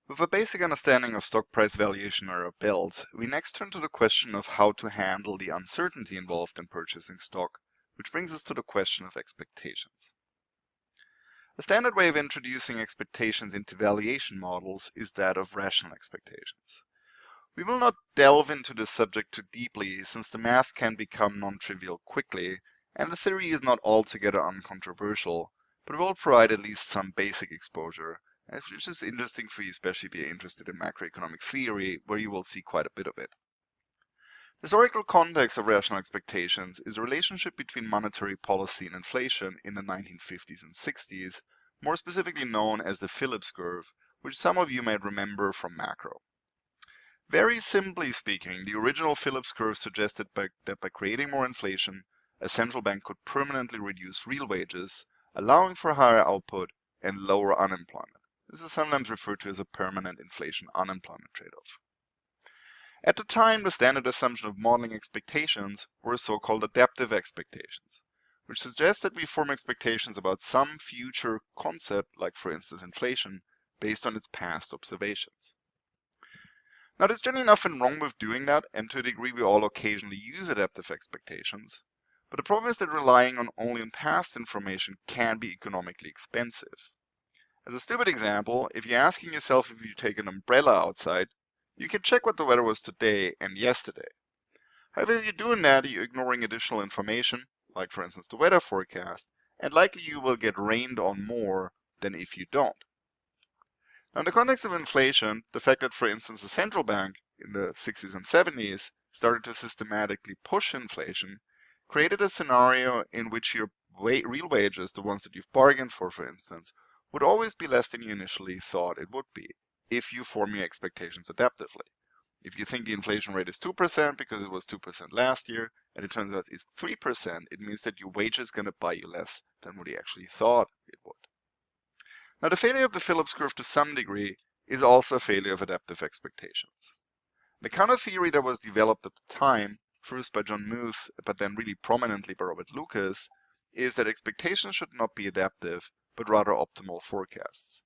With a basic understanding of stock price valuation or a build, we next turn to the question of how to handle the uncertainty involved in purchasing stock, which brings us to the question of expectations. A standard way of introducing expectations into valuation models is that of rational expectations. We will not delve into this subject too deeply since the math can become non-trivial quickly, and the theory is not altogether uncontroversial, but we will provide at least some basic exposure, which is interesting for you, especially if you're interested in macroeconomic theory, where you will see quite a bit of it. The historical context of rational expectations is the relationship between monetary policy and inflation in the 1950s and 60s, more specifically known as the Phillips curve, which some of you might remember from macro. Very simply speaking, the original Phillips curve suggested that by creating more inflation, a central bank could permanently reduce real wages, allowing for higher output and lower unemployment. This is sometimes referred to as a permanent inflation-unemployment trade-off. At the time, the standard assumption of modeling expectations were so-called adaptive expectations, which suggests that we form expectations about some future concept, like for instance inflation, based on its past observations. Now, there's generally nothing wrong with doing that, and to a degree we all occasionally use adaptive expectations, but the problem is that relying only on past information can be economically expensive. As a stupid example, if you're asking yourself if you take an umbrella outside, you can check what the weather was today and yesterday. However, if you're doing that, you're ignoring additional information, like for instance the weather forecast, and likely you will get rained on more than if you don't. Now, in the context of inflation, the fact that, for instance, the central bank in the 60s and 70s started to systematically push inflation created a scenario in which your real wages, the ones that you've bargained for instance, would always be less than you initially thought it would be if you form your expectations adaptively. If you think the inflation rate is 2% because it was 2% last year, and it turns out it's 3%, it means that your wage is going to buy you less than what you actually thought it would. Now, the failure of the Phillips curve to some degree is also a failure of adaptive expectations. The counter theory that was developed at the time, first by John Muth, but then really prominently by Robert Lucas, is that expectations should not be adaptive, but rather optimal forecasts.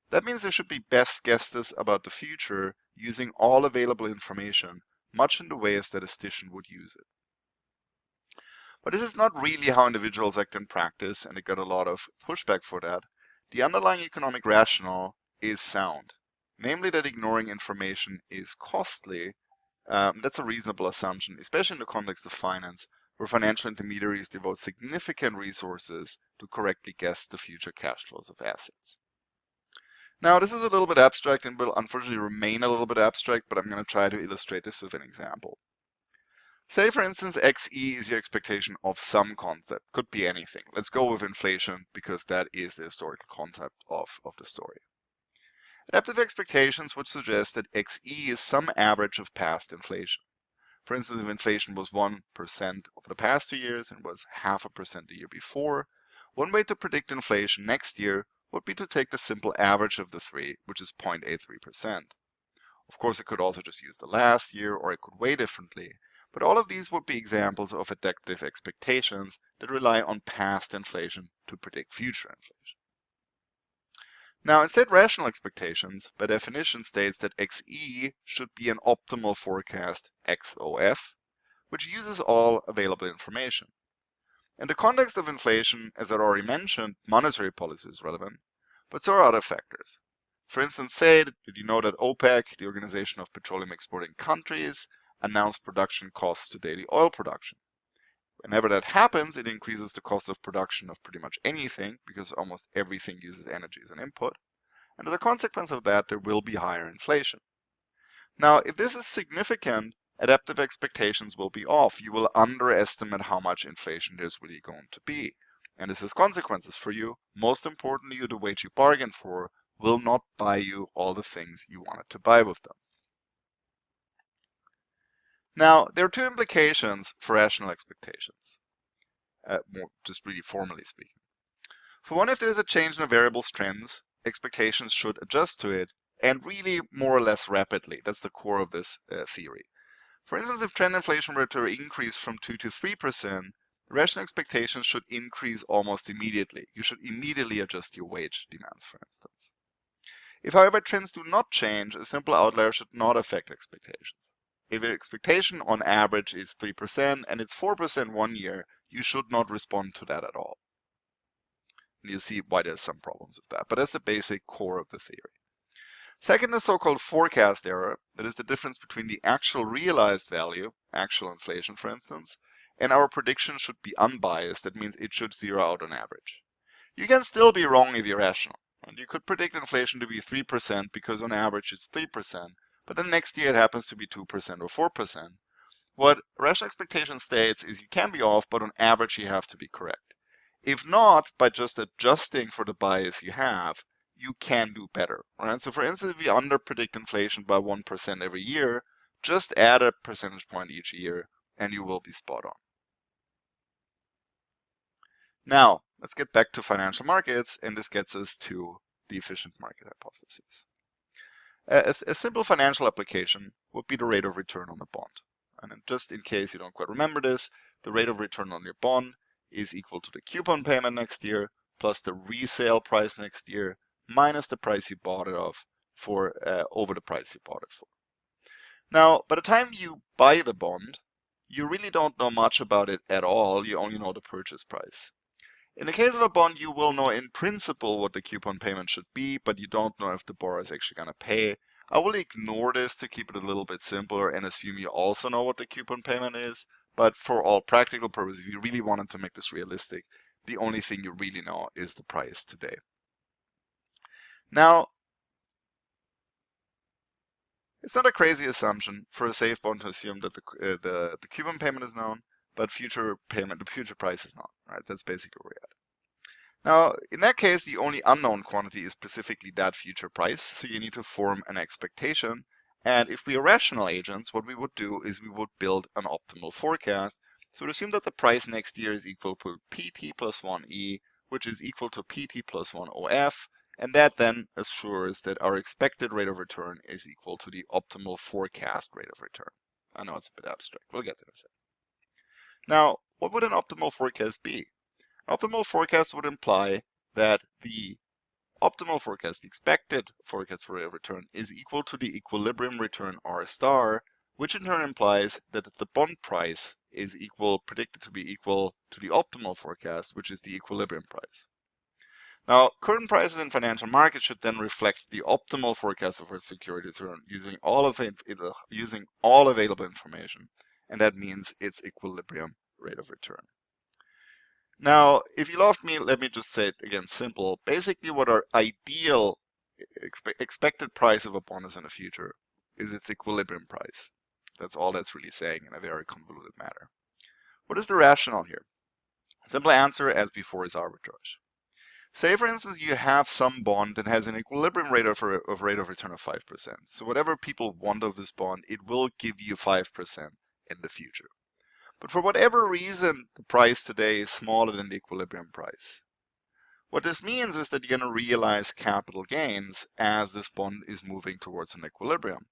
That means there should be best guesses about the future using all available information, much in the way a statistician would use it. But this is not really how individuals act in practice, and it got a lot of pushback for that. The underlying economic rationale is sound, namely that ignoring information is costly. That's a reasonable assumption, especially in the context of finance, where financial intermediaries devote significant resources to correctly guess the future cash flows of assets. Now, this is a little bit abstract and will unfortunately remain a little bit abstract, but I'm going to try to illustrate this with an example. Say, for instance, XE is your expectation of some concept. Could be anything. Let's go with inflation because that is the historical concept of the story. Adaptive expectations would suggest that XE is some average of past inflation. For instance, if inflation was 1% over the past 2 years and was 0.5% the year before, one way to predict inflation next year would be to take the simple average of the three, which is 0.83%. Of course, it could also just use the last year, or it could weigh differently, but all of these would be examples of adaptive expectations that rely on past inflation to predict future inflation. Now, instead, rational expectations, by definition, states that XE should be an optimal forecast XOF, which uses all available information. In the context of inflation, as I already mentioned, monetary policy is relevant, but so are other factors. For instance, did you know that OPEC, the Organization of Petroleum Exporting Countries, announced production costs to daily oil production? Whenever that happens, it increases the cost of production of pretty much anything, because almost everything uses energy as an input, and as a consequence of that, there will be higher inflation. Now, if this is significant, adaptive expectations will be off. You will underestimate how much inflation there's really going to be. And this has consequences for you. Most importantly, the wage you bargained for will not buy you all the things you wanted to buy with them. Now, there are two implications for rational expectations, just really formally speaking. For one, if there's a change in a variable's trends, expectations should adjust to it, and really more or less rapidly. That's the core of this theory. For instance, if trend inflation were to increase from 2 to 3%, rational expectations should increase almost immediately. You should immediately adjust your wage demands, for instance. If, however, trends do not change, a simple outlier should not affect expectations. If your expectation on average is 3% and it's 4% 1 year, you should not respond to that at all. And you'll see why there's some problems with that, but that's the basic core of the theory. Second is so-called forecast error. That is the difference between the actual realized value, actual inflation for instance, and our prediction should be unbiased. That means it should zero out on average. You can still be wrong if you're rational. And you could predict inflation to be 3% because on average it's 3%, but then next year it happens to be 2% or 4%. What rational expectation states is you can be off, but on average you have to be correct. If not, by just adjusting for the bias you have, you can do better. Right? So for instance, if you underpredict inflation by 1% every year, just add a percentage point each year and you will be spot on. Now, let's get back to financial markets, and this gets us to the efficient market hypothesis. A simple financial application would be the rate of return on a bond. And just in case you don't quite remember this, the rate of return on your bond is equal to the coupon payment next year plus the resale price next year minus the price you bought it of for over the price you bought it for. Now, by the time you buy the bond, you really don't know much about it at all. You only know the purchase price. In the case of a bond, you will know in principle what the coupon payment should be, but you don't know if the borrower is actually going to pay. I will ignore this to keep it a little bit simpler and assume you also know what the coupon payment is. But for all practical purposes, if you really wanted to make this realistic, the only thing you really know is the price today. Now, it's not a crazy assumption for a safe bond to assume that the coupon payment is known, but the future price is not. Right? That's basically where we're at. Now, in that case, the only unknown quantity is specifically that future price, so you need to form an expectation. And if we are rational agents, what we would do is we would build an optimal forecast. So we'd assume that the price next year is equal to PT plus 1E, which is equal to PT plus 1 OF, and that then assures that our expected rate of return is equal to the optimal forecast rate of return. I know it's a bit abstract. We'll get there in a second. Now, what would an optimal forecast be? Optimal forecast would imply that the optimal forecast, the expected forecast for rate of return, is equal to the equilibrium return R star, which in turn implies that the bond price is predicted to be equal to the optimal forecast, which is the equilibrium price. Now, current prices in financial markets should then reflect the optimal forecast of our securities using all available information, and that means its equilibrium rate of return. Now, if you lost me, let me just say it again simple. Basically, what our ideal expected price of a bond is in the future is its equilibrium price. That's all that's really saying in a very convoluted manner. What is the rationale here? Simple answer as before is arbitrage. Say, for instance, you have some bond that has an equilibrium rate of return of 5%. So whatever people want of this bond, it will give you 5% in the future. But for whatever reason, the price today is smaller than the equilibrium price. What this means is that you're going to realize capital gains as this bond is moving towards an equilibrium.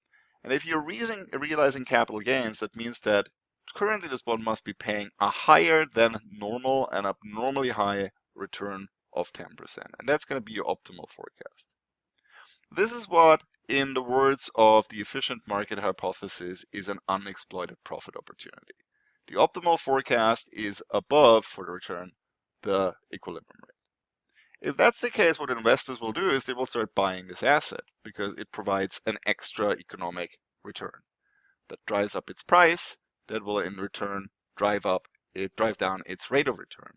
And if you're realizing capital gains, that means that currently this bond must be paying a higher than normal and abnormally high return of 10%. And that's going to be your optimal forecast. This is what, in the words of the efficient market hypothesis, is an unexploited profit opportunity. The optimal forecast is above, for the return, the equilibrium rate. If that's the case, what investors will do is they will start buying this asset because it provides an extra economic return that drives up its price, that will in return drive down its rate of return.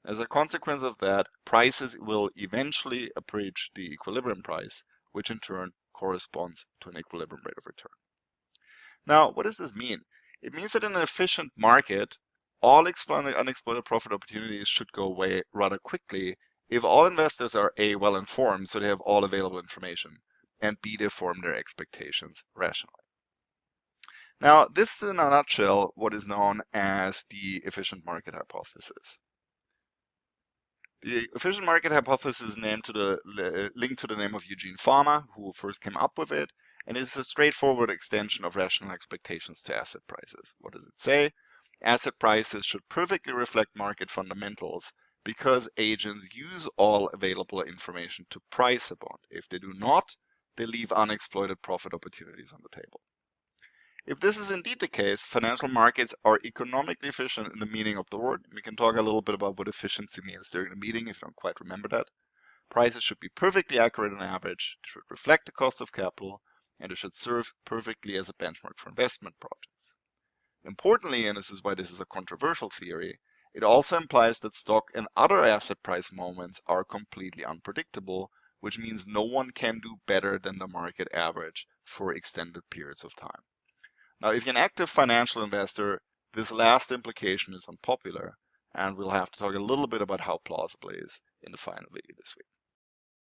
As a consequence of that, prices will eventually approach the equilibrium price, which in turn corresponds to an equilibrium rate of return. Now, what does this mean? It means that in an efficient market, all unexploited profit opportunities should go away rather quickly if all investors are A, well informed, so they have all available information, and B, they form their expectations rationally. Now, this is in a nutshell what is known as the efficient market hypothesis. The efficient market hypothesis is linked to the name of Eugene Fama, who first came up with it, and is a straightforward extension of rational expectations to asset prices. What does it say? Asset prices should perfectly reflect market fundamentals because agents use all available information to price a bond. If they do not, they leave unexploited profit opportunities on the table. If this is indeed the case, financial markets are economically efficient in the meaning of the word. We can talk a little bit about what efficiency means during the meeting if you don't quite remember that. Prices should be perfectly accurate on average, they should reflect the cost of capital, and they should serve perfectly as a benchmark for investment projects. Importantly, and this is why this is a controversial theory, it also implies that stock and other asset price movements are completely unpredictable, which means no one can do better than the market average for extended periods of time. Now, if you're an active financial investor, this last implication is unpopular, and we'll have to talk a little bit about how plausible it is in the final video this week.